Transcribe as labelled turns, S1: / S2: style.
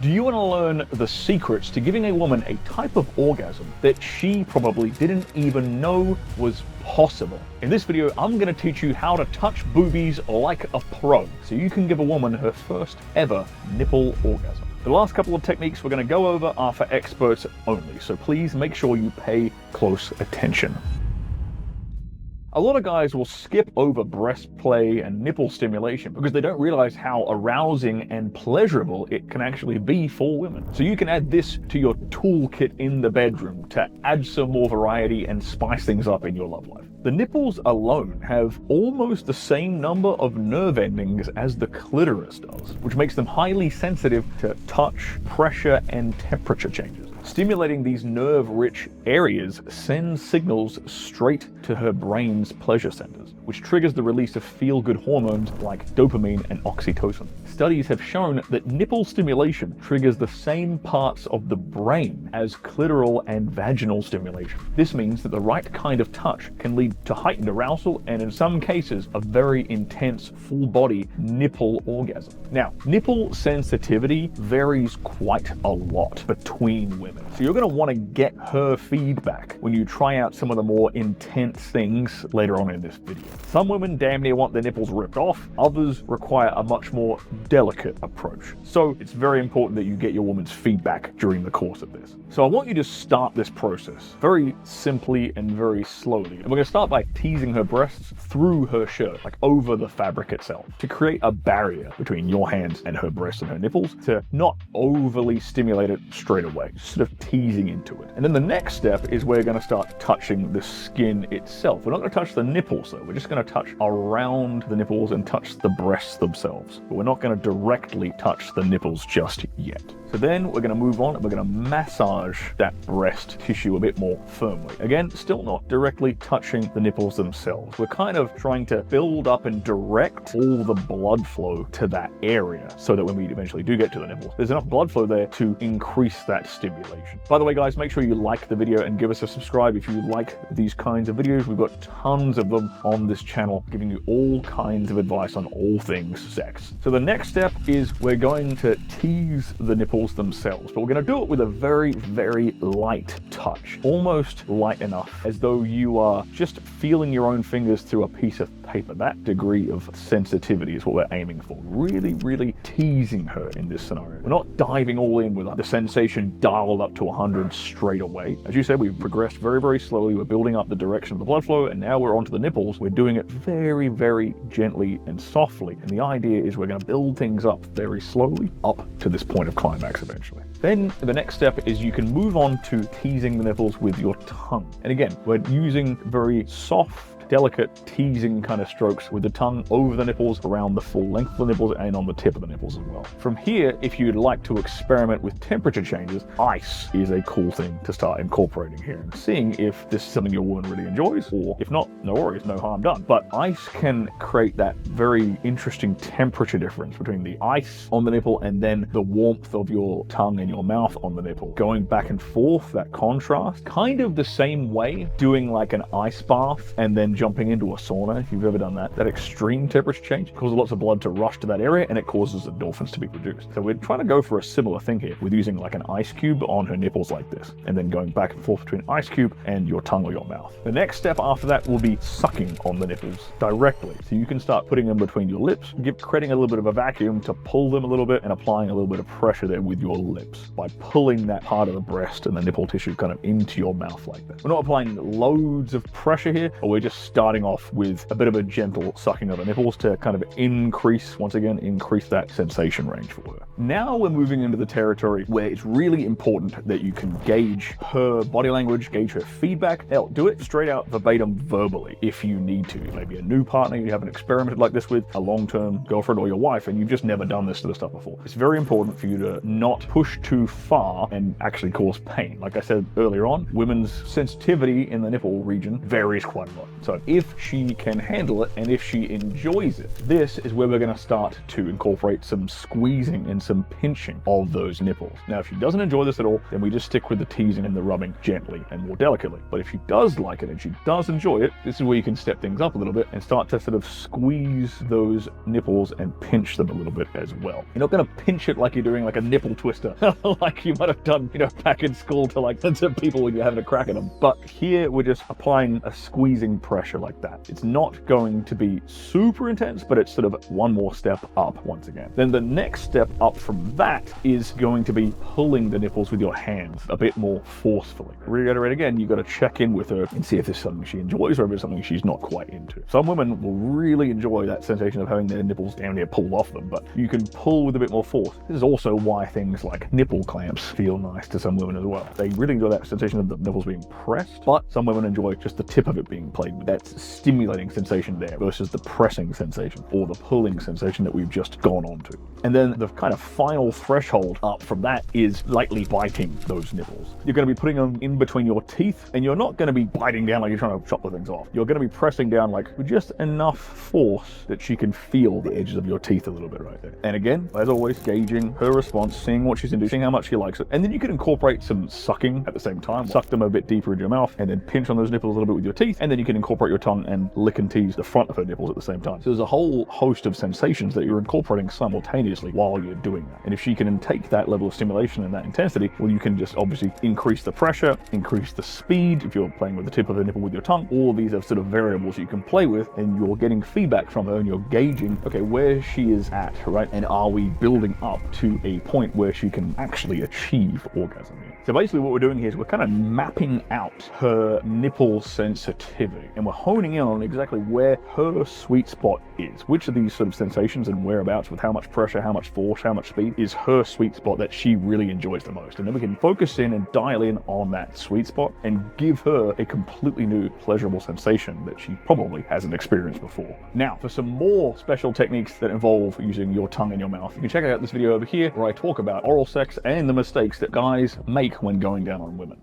S1: Do you want to learn the secrets to giving a woman a type of orgasm that she probably didn't even know was possible? In this video, I'm going to teach you how to touch boobies like a pro, so you can give a woman her first ever nipple orgasm. The last couple of techniques we're going to go over are for experts only, so please make sure you pay close attention. A lot of guys will skip over breast play and nipple stimulation because they don't realize how arousing and pleasurable it can actually be for women. So you can add this to your toolkit in the bedroom to add some more variety and spice things up in your love life. The nipples alone have almost the same number of nerve endings as the clitoris does, which makes them highly sensitive to touch, pressure, and temperature changes. Stimulating these nerve-rich areas sends signals straight to her brain's pleasure centers, which triggers the release of feel-good hormones like dopamine and oxytocin. Studies have shown that nipple stimulation triggers the same parts of the brain as clitoral and vaginal stimulation. This means that the right kind of touch can lead to heightened arousal and, in some cases, a very intense full-body nipple orgasm. Now, nipple sensitivity varies quite a lot between women. So you're going to want to get her feedback when you try out some of the more intense things later on in this video. Some women damn near want their nipples ripped off, others require a much more delicate approach. So it's very important that you get your woman's feedback during the course of this. So I want you to start this process very simply and very slowly. And we're going to start by teasing her breasts through her shirt, like over the fabric itself, to create a barrier between your hands and her breasts and her nipples, to not overly stimulate it straight away, just sort of teasing into it. And then the next step is we're going to start touching the skin itself. We're not going to touch the nipples though, we're just going to touch around the nipples and touch the breasts themselves. But we're not going to directly touch the nipples just yet. So then we're going to move on and we're going to massage that breast tissue a bit more firmly. Again, still not directly touching the nipples themselves. We're kind of trying to build up and direct all the blood flow to that area so that when we eventually do get to the nipples, there's enough blood flow there to increase that stimulation. By the way, guys, make sure you like the video and give us a subscribe if you like these kinds of videos. We've got tons of them on this channel giving you all kinds of advice on all things sex. So the next step is we're going to tease the nipples themselves, but we're going to do it with a very, very light touch, almost light enough as though you are just feeling your own fingers through a piece of paper. That degree of sensitivity is what we're aiming for. Really, really teasing her in this scenario. We're not diving all in with the sensation dialed up to 100 straight away. As you said, we've progressed very, very slowly. We're building up the direction of the blood flow, and now we're onto the nipples. We're doing it very, very gently and softly. And the idea is we're going to build things up very slowly up to this point of climax eventually. Then the next step is you can move on to teasing the nipples with your tongue. And again, we're using very soft, delicate teasing kind of strokes with the tongue over the nipples, around the full length of the nipples, and on the tip of the nipples as well. From here, if you'd like to experiment with temperature changes, ice is a cool thing to start incorporating here and seeing if this is something your woman really enjoys, or if not, no worries, no harm done. But ice can create that very interesting temperature difference between the ice on the nipple and then the warmth of your tongue and your mouth on the nipple. Going back and forth, that contrast, kind of the same way doing like an ice bath and then jumping into a sauna, if you've ever done that. That extreme temperature change causes lots of blood to rush to that area and it causes endorphins to be produced. So we're trying to go for a similar thing here with using like an ice cube on her nipples like this, and then going back and forth between ice cube and your tongue or your mouth. The next step after that will be sucking on the nipples directly. So you can start putting them between your lips, creating a little bit of a vacuum to pull them a little bit and applying a little bit of pressure there with your lips by pulling that part of the breast and the nipple tissue kind of into your mouth like that. We're not applying loads of pressure here, but we're just starting off with a bit of a gentle sucking of the nipples to kind of increase that sensation range for her. Now we're moving into the territory where it's really important that you can gauge her body language, gauge her feedback. Hell, do it straight out verbatim verbally if you need to. Maybe a new partner you haven't experimented like this with, a long-term girlfriend or your wife, and you've just never done this sort of stuff before. It's very important for you to not push too far and actually cause pain. Like I said earlier on, women's sensitivity in the nipple region varies quite a lot. So So if she can handle it and if she enjoys it, this is where we're going to start to incorporate some squeezing and some pinching of those nipples. Now, if she doesn't enjoy this at all, then we just stick with the teasing and the rubbing gently and more delicately. But if she does like it and she does enjoy it, this is where you can step things up a little bit and start to sort of squeeze those nipples and pinch them a little bit as well. You're not going to pinch it like you're doing like a nipple twister, like you might have done, back in school to people when you're having a crack at them. But here we're just applying a squeezing pressure like that. It's not going to be super intense, but it's sort of one more step up once again. Then the next step up from that is going to be pulling the nipples with your hands a bit more forcefully. Reiterate again, you've got to check in with her and see if there's something she enjoys or if it's something she's not quite into. Some women will really enjoy that sensation of having their nipples down near pulled off them, but you can pull with a bit more force. This is also why things like nipple clamps feel nice to some women as well. They really enjoy that sensation of the nipples being pressed, but some women enjoy just the tip of it being played with. That stimulating sensation there versus the pressing sensation or the pulling sensation that we've just gone on to. And then the kind of final threshold up from that is lightly biting those nipples. You're going to be putting them in between your teeth, and you're not going to be biting down like you're trying to chop the things off. You're going to be pressing down like with just enough force that she can feel the edges of your teeth a little bit right there. And again, as always, gauging her response, seeing what she's into, seeing how much she likes it. And then you can incorporate some sucking at the same time. Suck them a bit deeper into your mouth and then pinch on those nipples a little bit with your teeth. And then you can incorporate your tongue and lick and tease the front of her nipples at the same time. So there's a whole host of sensations that you're incorporating simultaneously while you're doing that. And if she can take that level of stimulation and that intensity, well, you can just obviously increase the pressure, increase the speed if you're playing with the tip of the nipple with your tongue. All of these are sort of variables you can play with, and you're getting feedback from her and you're gauging, okay, where she is at, right? And are we building up to a point where she can actually achieve orgasm here? So basically what we're doing here is we're kind of mapping out her nipple sensitivity, and we're honing in on exactly where her sweet spot is. Which of these sort of sensations and whereabouts with how much pressure, how much force, how much speed is her sweet spot that she really enjoys the most. And then we can focus in and dial in on that sweet spot and give her a completely new pleasurable sensation that she probably hasn't experienced before. Now, for some more special techniques that involve using your tongue in your mouth, you can check out this video over here where I talk about oral sex and the mistakes that guys make when going down on women.